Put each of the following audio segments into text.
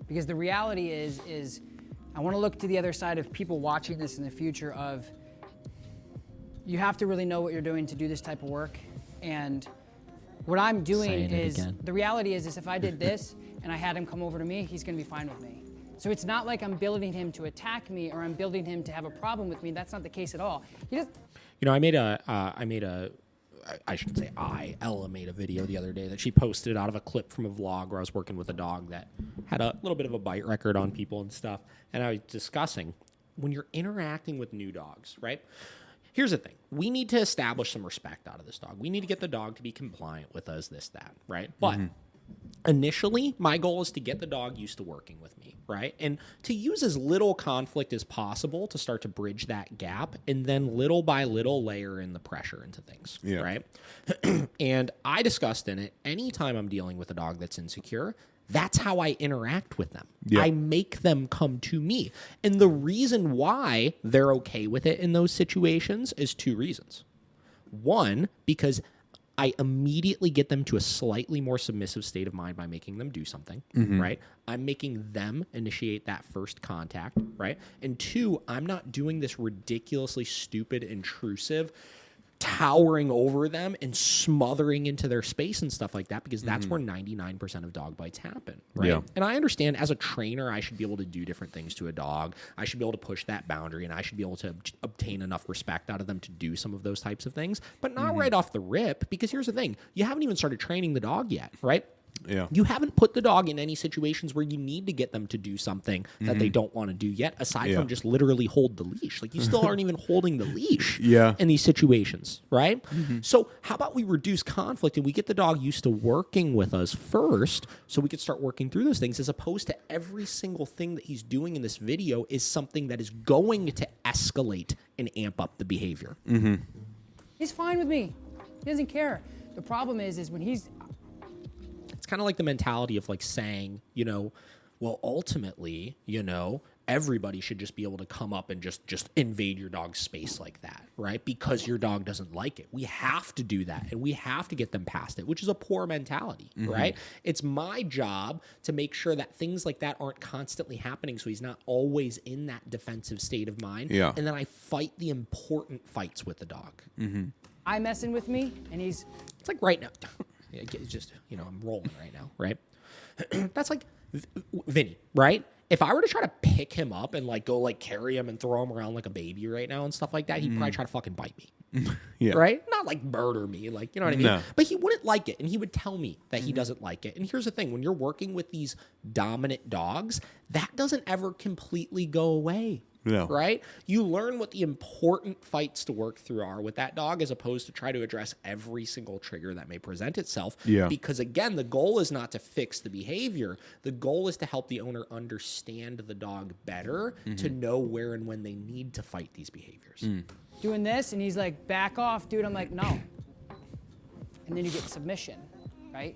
Because the reality is I want to look to the other side of people watching this in the future of, you have to really know what you're doing to do this type of work. And what I'm doing is, the reality is if I did this and I had him come over to me, he's going to be fine with me. So it's not like I'm building him to attack me or I'm building him to have a problem with me. That's not the case at all. He just, You know, Ella made a video the other day that she posted out of a clip from a vlog where I was working with a dog that had a little bit of a bite record on people and stuff. And I was discussing when you're interacting with new dogs, right? Here's the thing. We need to establish some respect out of this dog. We need to get the dog to be compliant with us, this, that, right? But initially, my goal is to get the dog used to working with me, right? And to use as little conflict as possible to start to bridge that gap, and then little by little layer in the pressure into things, right? And I discussed in it, anytime I'm dealing with a dog that's insecure, that's how I interact with them. I make them come to me. And the reason why they're okay with it in those situations is two reasons. One, because I immediately get them to a slightly more submissive state of mind by making them do something, right? I'm making them initiate that first contact, right? And two, I'm not doing this ridiculously stupid, intrusive, towering over them and smothering into their space and stuff like that, because that's where 99% of dog bites happen, right? And I understand as a trainer, I should be able to do different things to a dog. I should be able to push that boundary, and I should be able to obtain enough respect out of them to do some of those types of things, but not right off the rip, because here's the thing. You haven't even started training the dog yet, right? You haven't put the dog in any situations where you need to get them to do something that they don't want to do yet, aside from just literally hold the leash. Like, you still aren't even holding the leash in these situations, right? So how about we reduce conflict and we get the dog used to working with us first, so we can start working through those things, as opposed to every single thing that he's doing in this video is something that is going to escalate and amp up the behavior. he's fine with me. He doesn't care. The problem is when he's, it's kind of like the mentality of like saying, you know, well, ultimately, you know, everybody should just be able to come up and just invade your dog's space like that, right? Because your dog doesn't like it. We have to do that, and we have to get them past it, which is a poor mentality, right? It's my job to make sure that things like that aren't constantly happening, so he's not always in that defensive state of mind. And then I fight the important fights with the dog. I messing with me, and he's... It's like right now. It's just, you know, I'm rolling right now, right? That's like Vinny, right? If I were to try to pick him up and like go like carry him and throw him around like a baby right now and stuff like that, he'd probably try to fucking bite me. Right? Not like murder me, like, you know what I mean? No. But he wouldn't like it, and he would tell me that he doesn't like it. And here's the thing, when you're working with these dominant dogs, that doesn't ever completely go away. Right? You learn what the important fights to work through are with that dog, as opposed to try to address every single trigger that may present itself. Because again, the goal is not to fix the behavior. The goal is to help the owner understand the dog better, to know where and when they need to fight these behaviors. Doing this, and he's like, back off, dude. I'm like, no. And then you get submission, right?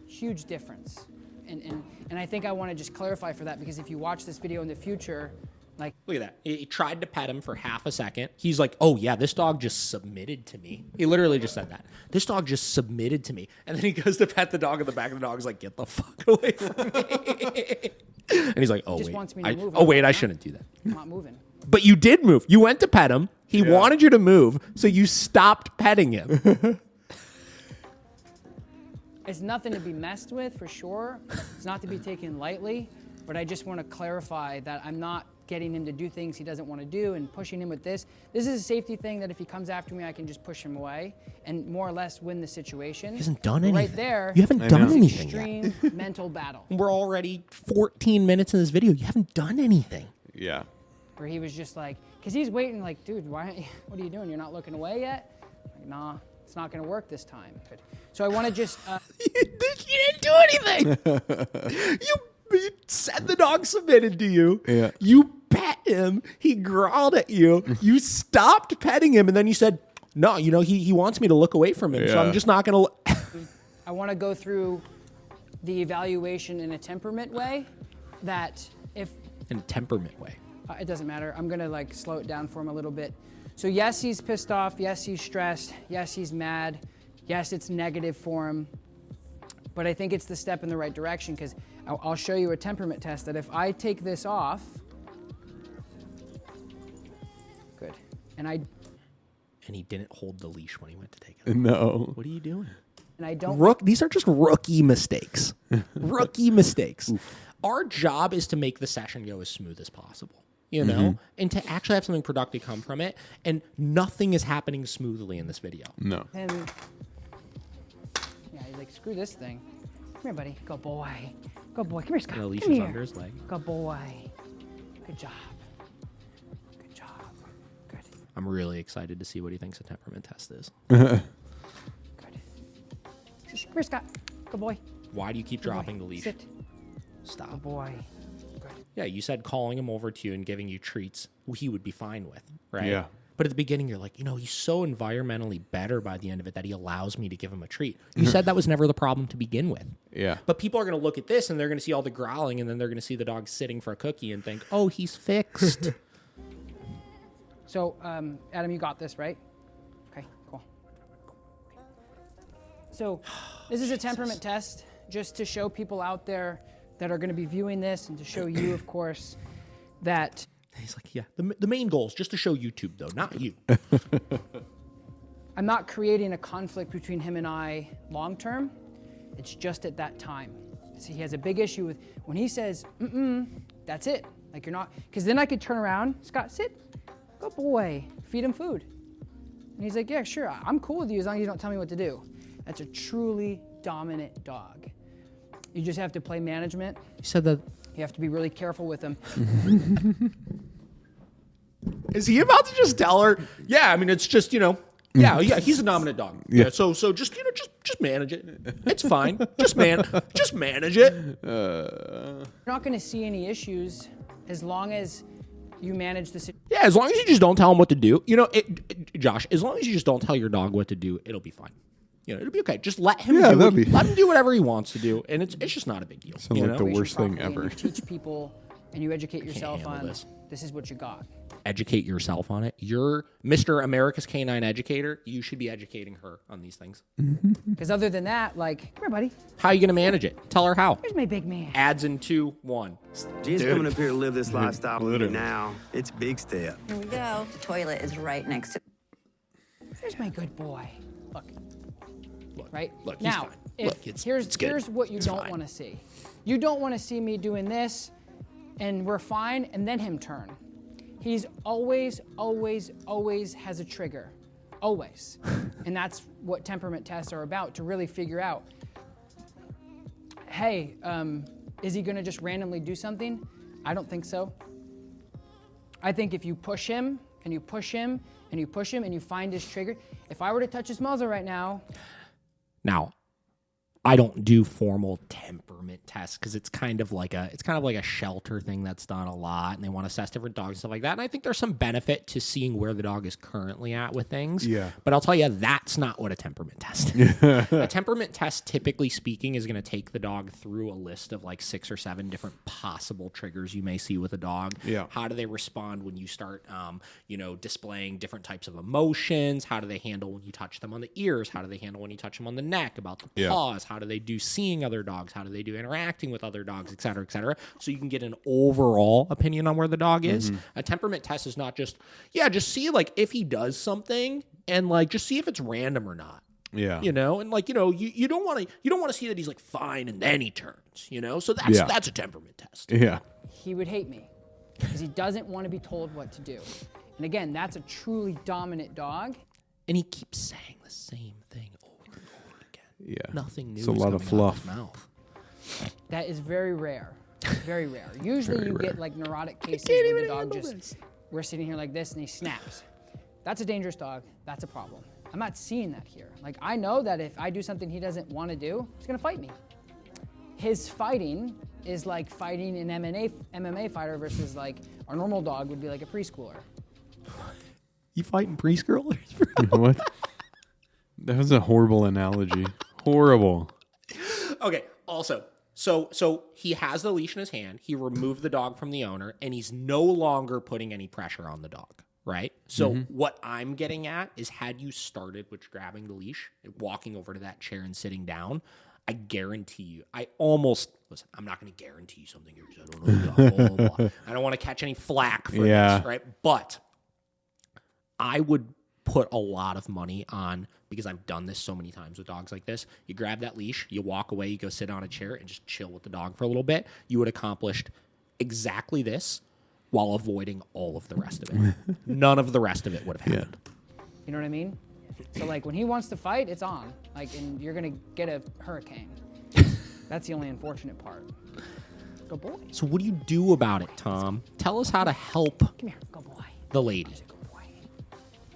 Huge difference. And I think I want to just clarify for that, because if you watch this video in the future, like, look at that. He tried to pet him for half a second. He's like, oh yeah, this dog just submitted to me. He literally just said that. This dog just submitted to me. And then he goes to pet the dog, and the back of the dog's like, get the fuck away from me. And he's like, oh just wait. wants me to move. Oh wait, I shouldn't do that. I'm not moving. But you did move. You went to pet him. He wanted you to move, so you stopped petting him. It's nothing to be messed with, for sure. It's not to be taken lightly, but I just want to clarify that I'm not getting him to do things he doesn't want to do and pushing him with this. This is a safety thing that if he comes after me, I can just push him away and more or less win the situation. He hasn't done anything. Right there, you haven't done anything extreme yet. mental battle. We're already 14 minutes in this video. You haven't done anything. Where he was just like, because he's waiting like, dude, why? What are you doing? You're not looking away yet? Like, nah, it's not going to work this time. But, so I want to just... You didn't do anything. You said the dog submitted to you. You pet him. He growled at you. You stopped petting him, and then you said, no, you know, he wants me to look away from him, so I'm just not going to... I want to go through the evaluation in a temperament way, that if... In a temperament way. It doesn't matter. I'm going to like slow it down for him a little bit. So yes, he's pissed off. Yes, he's stressed. Yes, he's mad. Yes, it's negative for him. But I think it's the step in the right direction, because I'll show you a temperament test that if I take this off, good, and he didn't hold the leash when he went to take it. No. What are you doing? and I don't. These are just rookie mistakes. Rookie mistakes. Our job is to make the session go as smooth as possible, you know, and to actually have something productive come from it. And nothing is happening smoothly in this video. No. And yeah, he's like, screw this thing. Come here, buddy. Go boy. Go boy. Come here, Scott. The leash Come is here. under his leg. Go boy. Good job. Good job. Good. I'm really excited to see what he thinks a temperament test is. Good. Come here, Scott. Good boy. Why do you keep Good boy. dropping the leash? Sit. Good Stop. boy. Good. Yeah, you said calling him over to you and giving you treats, he would be fine with, right? Yeah. But at the beginning, you're like, he's so environmentally better by the end of it that he allows me to give him a treat. You said that was never the problem to begin with. Yeah. But people are going to look at this and they're going to see all the growling and then they're going to see the dog sitting for a cookie and think, oh, he's fixed. So, Adam, you got this, right? Okay, cool. So, this is a temperament test just to show people out there that are going to be viewing this and to show you, of course, that He's like, yeah. The main goal is just to show YouTube, though, not you. I'm not creating a conflict between him and I long term. It's just at that time. See, he has a big issue with when he says, that's it. Like you're not, because then I could turn around, Scott, sit, good boy, feed him food. And he's like, yeah, sure, I'm cool with you as long as you don't tell me what to do. That's a truly dominant dog. You just have to play management. You said that. You have to be really careful with him. Is he about to just tell her? Yeah, I mean, it's just, yeah, he's a dominant dog. Yeah. So just, just manage it. It's fine. Just manage it. You're not going to see any issues as long as you manage the situation. Yeah, as long as you just don't tell him what to do. Josh, as long as you just don't tell your dog what to do, it'll be fine. It'll be okay. Just let him let him do whatever he wants to do, and it's just not a big deal. Sounds like the worst thing Properly, ever. and you teach people and you educate yourself handle on this. is what you got. Educate yourself on it. You're Mr. America's Canine Educator. You should be educating her on these things. Because other than that, like, come here, buddy. How are you going to manage it? Tell her how. Here's my big man. Adds in 2, 1. She's coming up here to live this lifestyle with me literally. now. It's a big step. Here we go. The toilet is right next to. Here's my good boy. Look. Right? Look, he's now, fine. if, Look, it's good. here's what you It's don't fine. want to see. You don't want to see me doing this, and we're fine, and then him turn. He's always has a trigger. Always. And that's what temperament tests are about, to really figure out, hey, is he going to just randomly do something? I don't think so. I think if you push him, and you push him, and you push him, and you find his trigger, if I were to touch his muzzle right now, Now, I don't do formal temperament tests because it's kind of like a shelter thing that's done a lot, and they want to assess different dogs and stuff like that. And I think there's some benefit to seeing where the dog is currently at with things. Yeah. But I'll tell you, that's not what a temperament test is. A temperament test, typically speaking, is going to take the dog through a list of like 6 or 7 different possible triggers you may see with a dog. Yeah. How do they respond when you start, displaying different types of emotions? How do they handle when you touch them on the ears? How do they handle when you touch them on the neck? About the Yeah. paws? How do they do seeing other dogs? How do they do interacting with other dogs, et cetera, et cetera? So you can get an overall opinion on where the dog is. A temperament test is not just see like if he does something and like just see if it's random or not. Yeah. You don't want to see that he's like fine and then he turns, So that's a temperament test. Yeah. he would hate me because he doesn't want to be told what to do. And again, that's a truly dominant dog. And he keeps saying the same thing over and over again. Yeah. Nothing new. It's a is lot of coming out fluff. his mouth. That is very rare. Very rare. Usually Very you rare. get like neurotic cases can't where the even dog handle just, we're sitting here like this and he snaps. That's a dangerous dog. That's a problem. I'm not seeing that here. Like I know that if I do something he doesn't want to do, he's gonna fight me. His fighting is like fighting an MMA fighter versus like our normal dog would be like a preschooler. You fighting preschoolers? What? That was a horrible analogy. Horrible. Okay. Also, so he has the leash in his hand. He removed the dog from the owner, and he's no longer putting any pressure on the dog. Right. So what I'm getting at is, had you started with grabbing the leash, walking over to that chair and sitting down, I guarantee you. Listen, I'm not going to guarantee you something here because I don't know. Blah, blah, blah. I don't want to catch any flack for this, right? But I would put a lot of money on, because I've done this so many times with dogs like this. You grab that leash, you walk away, you go sit on a chair and just chill with the dog for a little bit. You would accomplished exactly this while avoiding all of the rest of it. None of the rest of it would have happened. You know what I mean? So like when he wants to fight, it's on. Like, and you're gonna get a hurricane. That's the only unfortunate part. Go boy. So what do you do about it, Tom? Tell us how to help Come here. Go boy. the lady. Go boy.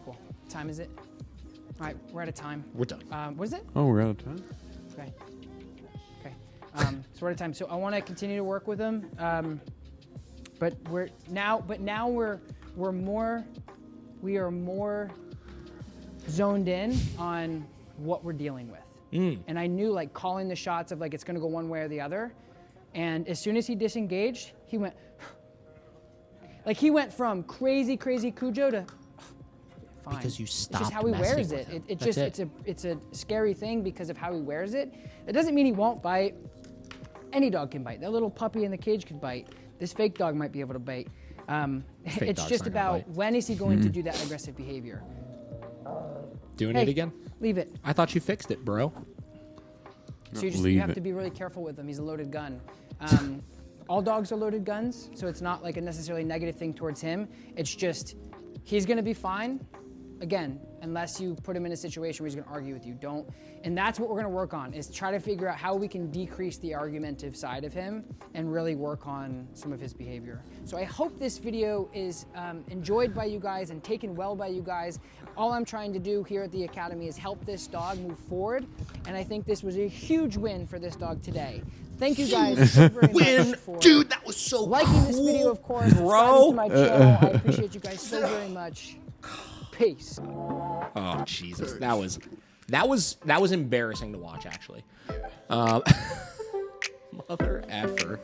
Cool. What time is it? All right, we're out of time. We're done. What is it? Oh, we're out of time. Okay. Okay. So we're out of time. So I want to continue to work with him. But now we are more zoned in on what we're dealing with. And I knew, like, calling the shots of, like, it's going to go one way or the other. And as soon as he disengaged, he went, like, he went from crazy, crazy Cujo to fine. Because you It's stopped just how he messing wears with it. him. It That's just it's a scary thing because of how he wears it. It doesn't mean he won't bite. Any dog can bite. That little puppy in the cage could bite. This fake dog might be able to bite. It's dog's just not gonna about bite. when is he going to do that aggressive behavior. Doing Hey, it again? leave it. I thought you fixed it, bro. So you Leave have it. to be really careful with him. He's a loaded gun. All dogs are loaded guns, so it's not like a necessarily negative thing towards him. It's just he's going to be fine, again, unless you put him in a situation where he's going to argue with you. Don't. And that's what we're going to work on, is try to figure out how we can decrease the argumentative side of him and really work on some of his behavior. So I hope this video is enjoyed by you guys and taken well by you guys. All I'm trying to do here at the Academy is help this dog move forward, and I think this was a huge win for this dog today. Thank you guys so very much for Dude, that was so liking this video, of course, bro. subscribing to my channel. I appreciate you guys so very much. Peace. Oh Jesus, that was embarrassing to watch, actually. Mother effer.